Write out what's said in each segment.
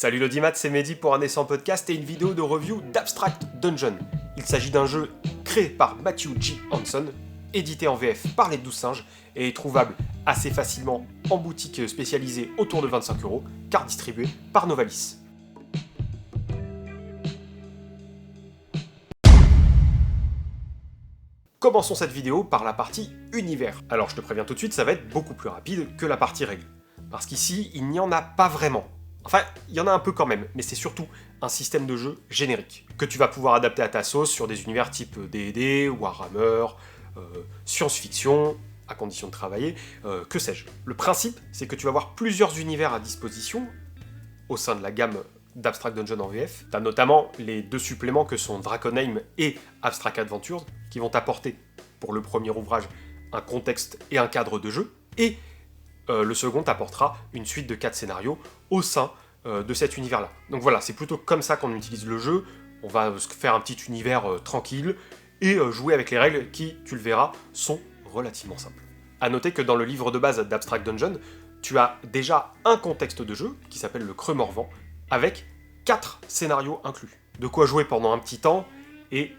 Salut l'audimat, c'est Mehdi pour un naissant podcast et une vidéo de review d'Abstract Dungeon. Il s'agit d'un jeu créé par Matthew G. Hanson, édité en VF par les 12 singes et trouvable assez facilement en boutique spécialisée autour de 25€, car distribué par Novalis. Commençons cette vidéo par la partie univers. Alors je te préviens tout de suite, ça va être beaucoup plus rapide que la partie règles. Parce qu'ici, il n'y en a pas vraiment. Enfin, il y en a un peu quand même, mais c'est surtout un système de jeu générique, que tu vas pouvoir adapter à ta sauce sur des univers type D&D, Warhammer, science-fiction, à condition de travailler, que sais-je. Le principe, c'est que tu vas avoir plusieurs univers à disposition au sein de la gamme d'Abstract Dungeon en VF. Tu as notamment les deux suppléments que sont Draconheim et Abstract Adventures, qui vont t'apporter, pour le premier ouvrage, un contexte et un cadre de jeu, et le second t'apportera une suite de 4 scénarios au sein de cet univers-là. Donc voilà, c'est plutôt comme ça qu'on utilise le jeu. On va se faire un petit univers tranquille et jouer avec les règles qui, tu le verras, sont relativement simples. A noter que dans le livre de base d'Abstract Dungeon, tu as déjà un contexte de jeu qui s'appelle le Creux Morvant, avec 4 scénarios inclus. De quoi jouer pendant un petit temps et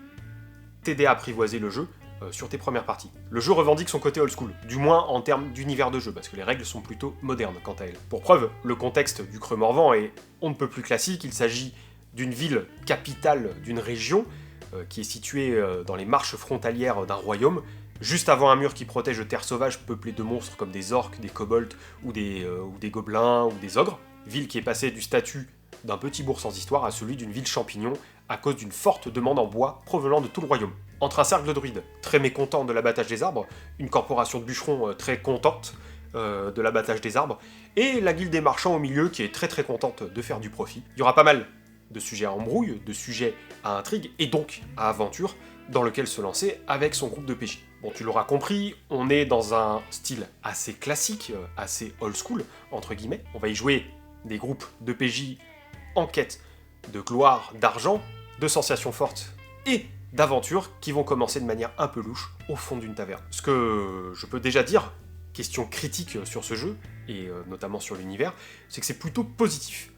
t'aider à apprivoiser le jeu sur tes premières parties. Le jeu revendique son côté old school, du moins en termes d'univers de jeu, parce que les règles sont plutôt modernes quant à elles. Pour preuve, le contexte du Creux Morvant est on ne peut plus classique, il s'agit d'une ville capitale d'une région, qui est située dans les marches frontalières d'un royaume, juste avant un mur qui protège de terres sauvages peuplées de monstres comme des orques, des kobolds, ou des gobelins, ou des ogres. Ville qui est passée du statut d'un petit bourg sans histoire à celui d'une ville champignon, à cause d'une forte demande en bois provenant de tout le royaume. Entre un cercle de druides, très mécontent de l'abattage des arbres, une corporation de bûcherons très contente de l'abattage des arbres, et la guilde des marchands au milieu qui est très contente de faire du profit. Il y aura pas mal de sujets à embrouille, de sujets à intrigue, et donc à aventure, dans lequel se lancer avec son groupe de PJ. Bon, tu l'auras compris, on est dans un style assez classique, assez old school, entre guillemets. On va y jouer des groupes de PJ en quête de gloire, d'argent, de sensations fortes et d'aventures qui vont commencer de manière un peu louche au fond d'une taverne. Ce que je peux déjà dire, question critique sur ce jeu, et notamment sur l'univers, c'est que c'est plutôt positif.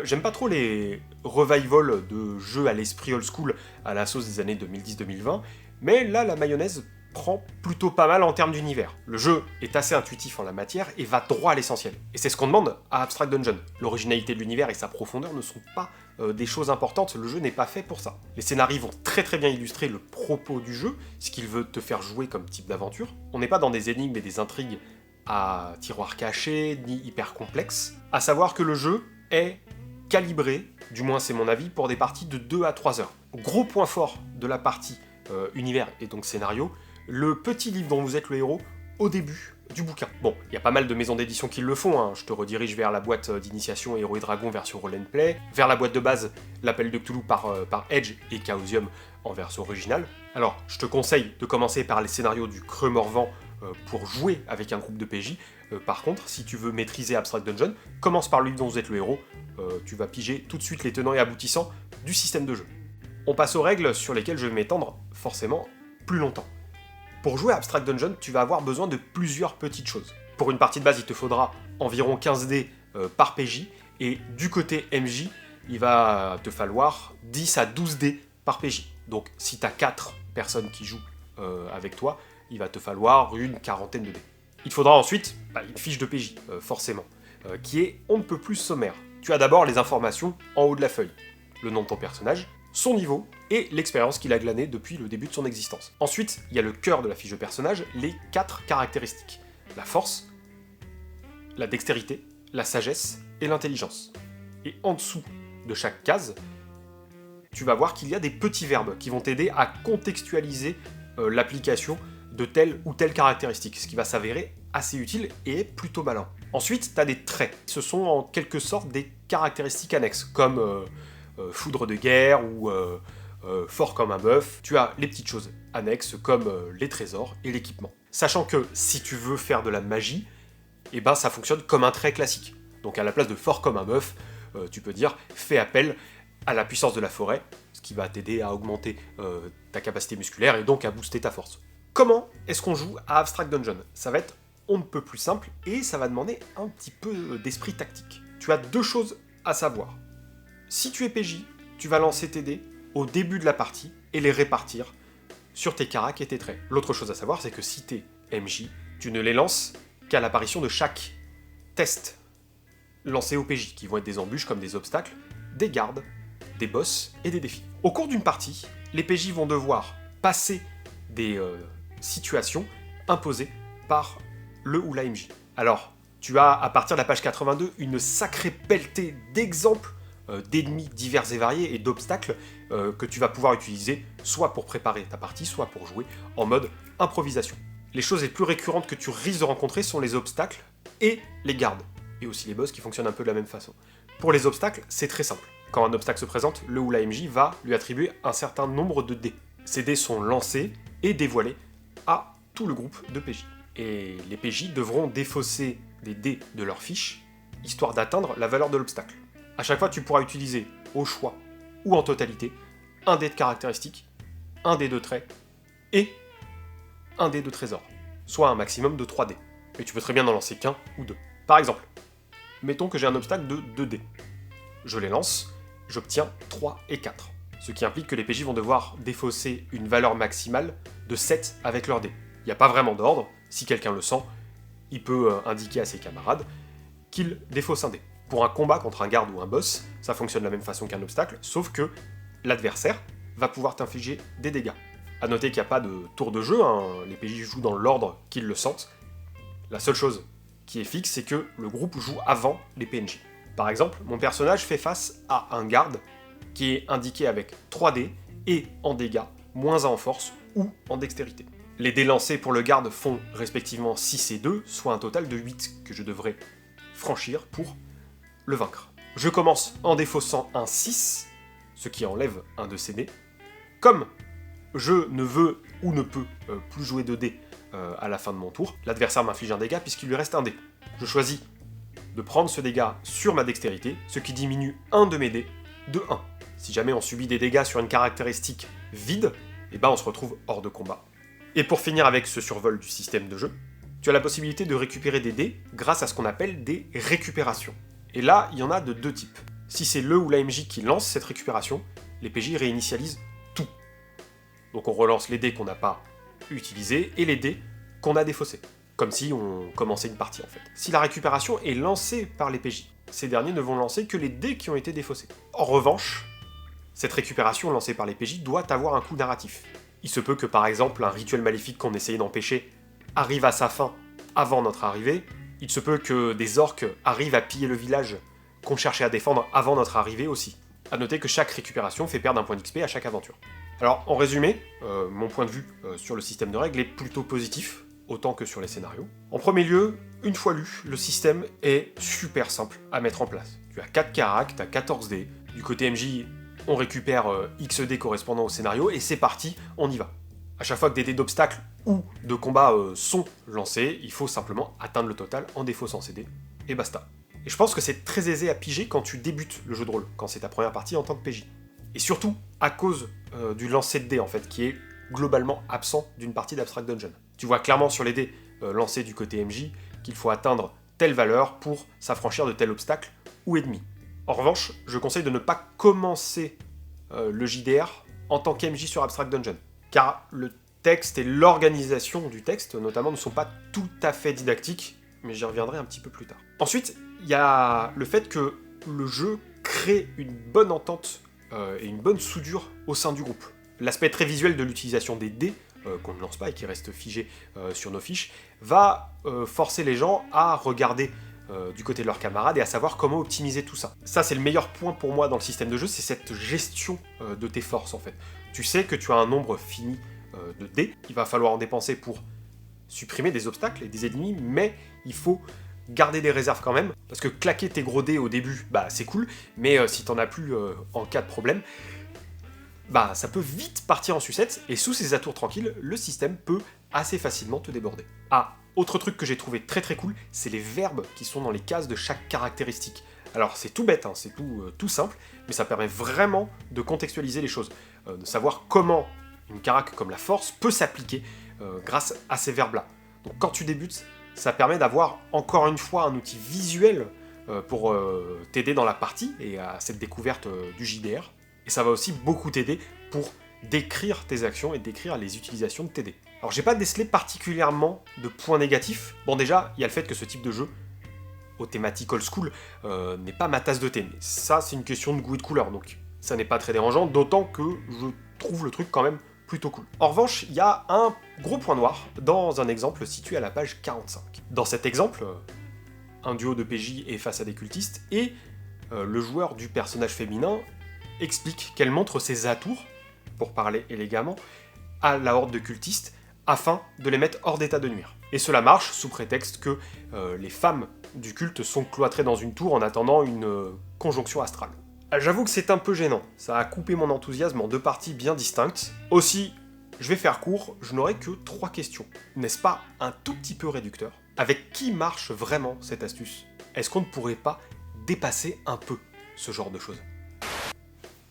J'aime pas trop les revivals de jeux à l'esprit old school à la sauce des années 2010-2020, mais là la mayonnaise prend plutôt pas mal en termes d'univers. Le jeu est assez intuitif en la matière et va droit à l'essentiel. Et c'est ce qu'on demande à Abstract Dungeon. L'originalité de l'univers et sa profondeur ne sont pas des choses importantes, le jeu n'est pas fait pour ça. Les scénarios vont très bien illustrer le propos du jeu, ce qu'il veut te faire jouer comme type d'aventure. On n'est pas dans des énigmes et des intrigues à tiroirs cachés, ni hyper complexes. À savoir que le jeu est calibré, du moins c'est mon avis, pour des parties de 2 à 3 heures. Gros point fort de la partie univers et donc scénario, le petit livre dont vous êtes le héros au début du bouquin. Bon, il y a pas mal de maisons d'édition qui le font, hein. Je te redirige vers la boîte d'initiation Héros et Dragons version Roll and Play, vers la boîte de base L'Appel de Cthulhu par Edge et Chaosium en version originale. Alors, je te conseille de commencer par les scénarios du Creux Morvant pour jouer avec un groupe de PJ. Par contre, si tu veux maîtriser Abstract Dungeon, commence par le livre dont vous êtes le héros, tu vas piger tout de suite les tenants et aboutissants du système de jeu. On passe aux règles sur lesquelles je vais m'étendre forcément plus longtemps. Pour jouer à Abstract Dungeon, tu vas avoir besoin de plusieurs petites choses. Pour une partie de base, il te faudra environ 15 dés par PJ, et du côté MJ, il va te falloir 10 à 12 dés par PJ. Donc si tu as 4 personnes qui jouent avec toi, il va te falloir une quarantaine de dés. Il faudra ensuite une fiche de PJ, forcément, qui est on ne peut plus sommaire. Tu as d'abord les informations en haut de la feuille. Le nom de ton personnage, son niveau et l'expérience qu'il a glanée depuis le début de son existence. Ensuite, il y a le cœur de la fiche de personnage, les 4 caractéristiques. La force, la dextérité, la sagesse et l'intelligence. Et en dessous de chaque case, tu vas voir qu'il y a des petits verbes qui vont t'aider à contextualiser l'application de telle ou telle caractéristique, ce qui va s'avérer assez utile et est plutôt malin. Ensuite, tu as des traits. Ce sont en quelque sorte des caractéristiques annexes, comme foudre de guerre ou fort comme un bœuf. Tu as les petites choses annexes comme les trésors et l'équipement. Sachant que si tu veux faire de la magie, eh ben ça fonctionne comme un trait classique. Donc à la place de fort comme un bœuf, tu peux dire fais appel à la puissance de la forêt, ce qui va t'aider à augmenter ta capacité musculaire et donc à booster ta force. Comment est-ce qu'on joue à Abstract Dungeon? Ça va être on ne peut plus simple et ça va demander un petit peu d'esprit tactique. Tu as 2 choses à savoir. Si tu es PJ, tu vas lancer tes dés au début de la partie et les répartir sur tes caracs et tes traits. L'autre chose à savoir, c'est que si tu es MJ, tu ne les lances qu'à l'apparition de chaque test lancé au PJ, qui vont être des embûches comme des obstacles, des gardes, des boss et des défis. Au cours d'une partie, les PJ vont devoir passer des situations imposées par le ou la MJ. Alors, tu as à partir de la page 82 une sacrée pelletée d'exemples d'ennemis divers et variés et d'obstacles que tu vas pouvoir utiliser soit pour préparer ta partie, soit pour jouer en mode improvisation. Les choses les plus récurrentes que tu risques de rencontrer sont les obstacles et les gardes, et aussi les boss qui fonctionnent un peu de la même façon. Pour les obstacles, c'est très simple. Quand un obstacle se présente, le ou la MJ va lui attribuer un certain nombre de dés. Ces dés sont lancés et dévoilés à tout le groupe de PJ. Et les PJ devront défausser des dés de leur fiche, histoire d'atteindre la valeur de l'obstacle. À chaque fois, tu pourras utiliser au choix ou en totalité un dé de caractéristique, un dé de trait et un dé de trésor, soit un maximum de 3 dés. Et tu peux très bien n'en lancer qu'un ou deux. Par exemple, mettons que j'ai un obstacle de 2 dés. Je les lance, j'obtiens 3 et 4. Ce qui implique que les PJ vont devoir défausser une valeur maximale de 7 avec leur dé. Il n'y a pas vraiment d'ordre, si quelqu'un le sent, il peut indiquer à ses camarades qu'il défausse un dé. Pour un combat contre un garde ou un boss, ça fonctionne de la même façon qu'un obstacle, sauf que l'adversaire va pouvoir t'infliger des dégâts. A noter qu'il n'y a pas de tour de jeu, hein, les PJ jouent dans l'ordre qu'ils le sentent. La seule chose qui est fixe, c'est que le groupe joue avant les PNJ. Par exemple, mon personnage fait face à un garde qui est indiqué avec 3 dés et en dégâts, -1 en force ou en dextérité. Les dés lancés pour le garde font respectivement 6 et 2, soit un total de 8 que je devrais franchir pour le vaincre. Je commence en défaussant un 6, ce qui enlève un de ces dés. Comme je ne veux ou ne peux plus jouer de dés à la fin de mon tour, l'adversaire m'inflige un dégât puisqu'il lui reste un dé. Je choisis de prendre ce dégât sur ma dextérité, ce qui diminue un de mes dés de 1. Si jamais on subit des dégâts sur une caractéristique vide, eh ben on se retrouve hors de combat. Et pour finir avec ce survol du système de jeu, tu as la possibilité de récupérer des dés grâce à ce qu'on appelle des récupérations. Et là, il y en a de 2 types. Si c'est le ou la MJ qui lance cette récupération, les PJ réinitialisent tout. Donc on relance les dés qu'on n'a pas utilisés et les dés qu'on a défaussés. Comme si on commençait une partie en fait. Si la récupération est lancée par les PJ, ces derniers ne vont lancer que les dés qui ont été défaussés. En revanche, cette récupération lancée par les PJ doit avoir un coût narratif. Il se peut que par exemple un rituel maléfique qu'on essayait d'empêcher arrive à sa fin avant notre arrivée. Il se peut que des orques arrivent à piller le village qu'on cherchait à défendre avant notre arrivée aussi. A noter que chaque récupération fait perdre un point d'XP à chaque aventure. Alors en résumé, mon point de vue sur le système de règles est plutôt positif, autant que sur les scénarios. En premier lieu, une fois lu, le système est super simple à mettre en place. Tu as 4 caracs, tu as 14 dés. Du côté MJ, on récupère X dés correspondant au scénario et c'est parti, on y va. À chaque fois que des dés d'obstacles ou de combat sont lancés, il faut simplement atteindre le total en défaussant ces dés, et basta. Et je pense que c'est très aisé à piger quand tu débutes le jeu de rôle, quand c'est ta première partie en tant que PJ. Et surtout, à cause du lancer de dés, en fait, qui est globalement absent d'une partie d'Abstract Dungeon. Tu vois clairement sur les dés lancés du côté MJ qu'il faut atteindre telle valeur pour s'affranchir de tel obstacle ou ennemi. En revanche, je conseille de ne pas commencer le JDR en tant qu'MJ sur Abstract Dungeon, car le texte et l'organisation du texte, notamment, ne sont pas tout à fait didactiques, mais j'y reviendrai un petit peu plus tard. Ensuite, il y a le fait que le jeu crée une bonne entente et une bonne soudure au sein du groupe. L'aspect très visuel de l'utilisation des dés, qu'on ne lance pas et qui reste figé sur nos fiches, va forcer les gens à regarder du côté de leurs camarades et à savoir comment optimiser tout ça. Ça, c'est le meilleur point pour moi dans le système de jeu, c'est cette gestion de tes forces en fait. Tu sais que tu as un nombre fini de dés, il va falloir en dépenser pour supprimer des obstacles et des ennemis, mais il faut garder des réserves quand même, parce que claquer tes gros dés au début, bah c'est cool, mais si t'en as plus en cas de problème, bah ça peut vite partir en sucette, et sous ces atours tranquilles, le système peut assez facilement te déborder. Ah, autre truc que j'ai trouvé très très cool, c'est les verbes qui sont dans les cases de chaque caractéristique. Alors c'est tout bête, hein, c'est tout simple, mais ça permet vraiment de contextualiser les choses, de savoir comment une carac comme la force peut s'appliquer grâce à ces verbes-là. Donc quand tu débutes, ça permet d'avoir encore une fois un outil visuel pour t'aider dans la partie et à cette découverte du JDR. Et ça va aussi beaucoup t'aider pour décrire tes actions et décrire les utilisations de tes dés. Alors j'ai pas décelé particulièrement de points négatifs. Bon déjà, il y a le fait que ce type de jeu, aux thématiques old school, n'est pas ma tasse de thé. Mais ça, c'est une question de goût et de couleur, donc ça n'est pas très dérangeant, d'autant que je trouve le truc quand même plutôt cool. En revanche, il y a un gros point noir dans un exemple situé à la page 45. Dans cet exemple, un duo de PJ est face à des cultistes, et le joueur du personnage féminin explique qu'elle montre ses atours, pour parler élégamment, à la horde de cultistes, afin de les mettre hors d'état de nuire. Et cela marche sous prétexte que les femmes du culte sont cloîtrées dans une tour en attendant une conjonction astrale. J'avoue que c'est un peu gênant, ça a coupé mon enthousiasme en deux parties bien distinctes. Aussi, je vais faire court, je n'aurai que 3 questions. N'est-ce pas un tout petit peu réducteur? Avec qui marche vraiment cette astuce? Est-ce qu'on ne pourrait pas dépasser un peu ce genre de choses?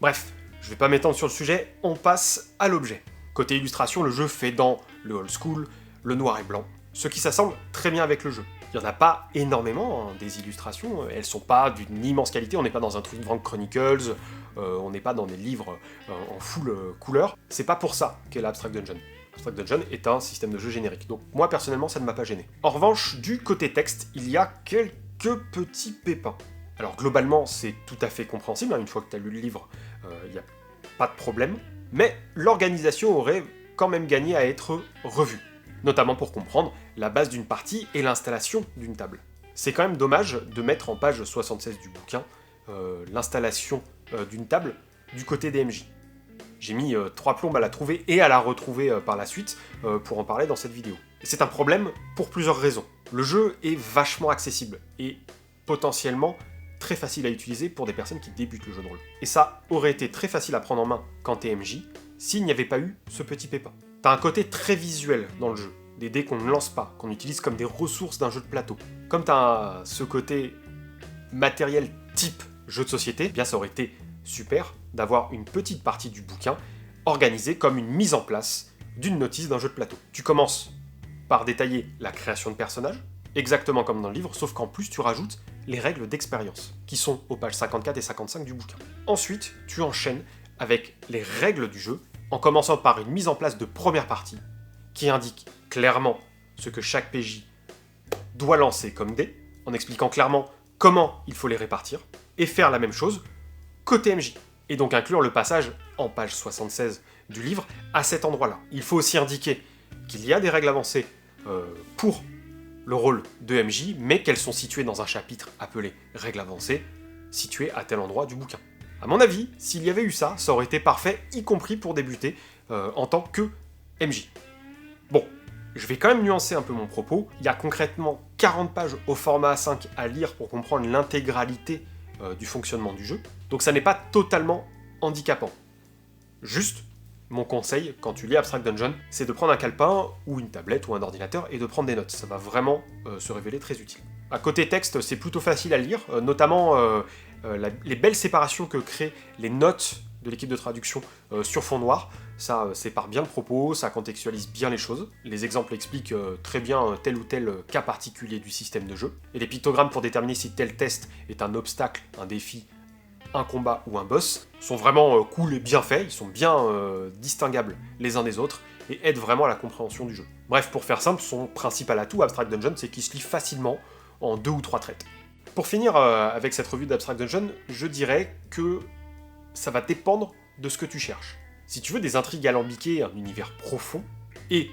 Bref, je vais pas m'étendre sur le sujet, on passe à l'objet. Côté illustration, le jeu fait dans le old school, le noir et blanc, ce qui s'assemble très bien avec le jeu. Il n'y en a pas énormément, hein, des illustrations, elles sont pas d'une immense qualité, on n'est pas dans un Twin Rank Chronicles, on n'est pas dans des livres en full couleur. C'est pas pour ça qu'est l'Abstract Dungeon. Abstract Dungeon est un système de jeu générique, donc moi personnellement ça ne m'a pas gêné. En revanche, du côté texte, il y a quelques petits pépins. Alors globalement, c'est tout à fait compréhensible, hein, une fois que tu as lu le livre, il n'y a pas de problème, mais l'organisation aurait quand même gagné à être revue, notamment pour comprendre la base d'une partie et l'installation d'une table. C'est quand même dommage de mettre en page 76 du bouquin l'installation d'une table du côté des MJ. J'ai mis 3 plombes à la trouver et à la retrouver par la suite pour en parler dans cette vidéo. Et c'est un problème pour plusieurs raisons. Le jeu est vachement accessible et potentiellement très facile à utiliser pour des personnes qui débutent le jeu de rôle. Et ça aurait été très facile à prendre en main quand t'es MJ s'il n'y avait pas eu ce petit pépin. T'as un côté très visuel dans le jeu, des dés qu'on ne lance pas, qu'on utilise comme des ressources d'un jeu de plateau. Comme t'as ce côté matériel type jeu de société, eh bien ça aurait été super d'avoir une petite partie du bouquin organisée comme une mise en place d'une notice d'un jeu de plateau. Tu commences par détailler la création de personnages, exactement comme dans le livre, sauf qu'en plus tu rajoutes les règles d'expérience, qui sont aux pages 54 et 55 du bouquin. Ensuite, tu enchaînes avec les règles du jeu, en commençant par une mise en place de première partie, qui indique clairement ce que chaque PJ doit lancer comme dés, en expliquant clairement comment il faut les répartir, et faire la même chose côté MJ. Et donc inclure le passage en page 76 du livre à cet endroit-là. Il faut aussi indiquer qu'il y a des règles avancées pour le rôle de MJ, mais qu'elles sont situées dans un chapitre appelé Règles avancées, situé à tel endroit du bouquin. À mon avis, s'il y avait eu ça, ça aurait été parfait, y compris pour débuter en tant que MJ. Bon, je vais quand même nuancer un peu mon propos. Il y a concrètement 40 pages au format A5 à lire pour comprendre l'intégralité du fonctionnement du jeu, donc ça n'est pas totalement handicapant. Juste, mon conseil, quand tu lis Abstract Dungeon, c'est de prendre un calepin, ou une tablette, ou un ordinateur, et de prendre des notes. Ça va vraiment se révéler très utile. À côté texte, c'est plutôt facile à lire, notamment les belles séparations que créent les notes de l'équipe de traduction sur fond noir. Ça sépare bien le propos, ça contextualise bien les choses. Les exemples expliquent très bien tel ou tel cas particulier du système de jeu. Et les pictogrammes pour déterminer si tel test est un obstacle, un défi, un combat ou un boss sont vraiment cool et bien faits, ils sont bien distinguables les uns des autres et aident vraiment à la compréhension du jeu. Bref, pour faire simple, son principal atout Abstract Dungeon, c'est qu'il se lit facilement en 2 ou 3 traites. Pour finir avec cette revue d'Abstract Dungeon, je dirais que ça va dépendre de ce que tu cherches. Si tu veux des intrigues alambiquées, un univers profond, et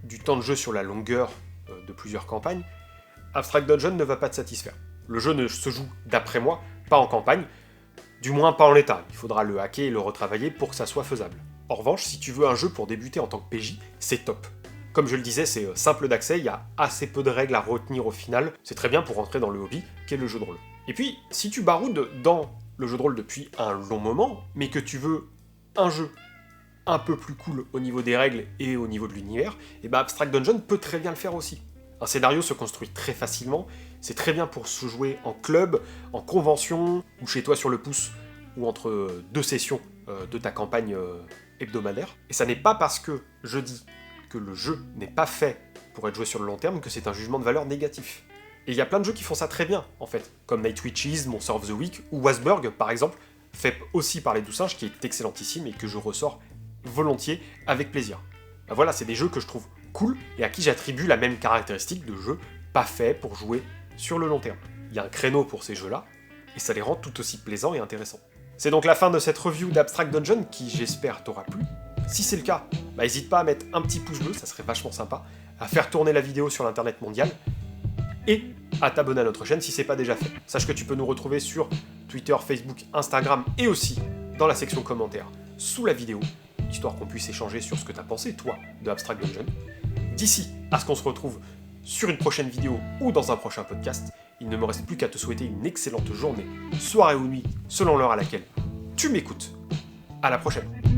du temps de jeu sur la longueur de plusieurs campagnes, Abstract Dungeon ne va pas te satisfaire. Le jeu ne se joue, d'après moi, pas en campagne, du moins pas en l'état. Il faudra le hacker et le retravailler pour que ça soit faisable. En revanche, si tu veux un jeu pour débuter en tant que PJ, c'est top. Comme je le disais, c'est simple d'accès, il y a assez peu de règles à retenir au final, c'est très bien pour rentrer dans le hobby qu'est le jeu de rôle. Et puis, si tu baroudes dans le jeu de rôle depuis un long moment, mais que tu veux un jeu un peu plus cool au niveau des règles et au niveau de l'univers, et bah Abstract Dungeon peut très bien le faire aussi. Un scénario se construit très facilement, c'est très bien pour se jouer en club, en convention, ou chez toi sur le pouce, ou entre 2 sessions de ta campagne hebdomadaire. Et ça n'est pas parce que je dis que le jeu n'est pas fait pour être joué sur le long terme que c'est un jugement de valeur négatif. Et il y a plein de jeux qui font ça très bien, en fait, comme Night Witches, Monster of the Week, ou Wasburg, par exemple, fait aussi par les Doux Singes, qui est excellentissime et que je ressors volontiers avec plaisir. Bah voilà, c'est des jeux que je trouve cool et à qui j'attribue la même caractéristique de jeu pas fait pour jouer sur le long terme. Il y a un créneau pour ces jeux-là, et ça les rend tout aussi plaisants et intéressants. C'est donc la fin de cette review d'Abstract Dungeon qui, j'espère, t'aura plu. Si c'est le cas, bah n'hésite pas à mettre un petit pouce bleu, ça serait vachement sympa, à faire tourner la vidéo sur l'internet mondial, et à t'abonner à notre chaîne si c'est pas déjà fait. Sache que tu peux nous retrouver sur Twitter, Facebook, Instagram et aussi dans la section commentaires sous la vidéo, histoire qu'on puisse échanger sur ce que t'as pensé, toi, de Abstract Dungeon. D'ici à ce qu'on se retrouve sur une prochaine vidéo ou dans un prochain podcast, il ne me reste plus qu'à te souhaiter une excellente journée, soirée ou nuit, selon l'heure à laquelle tu m'écoutes. À la prochaine.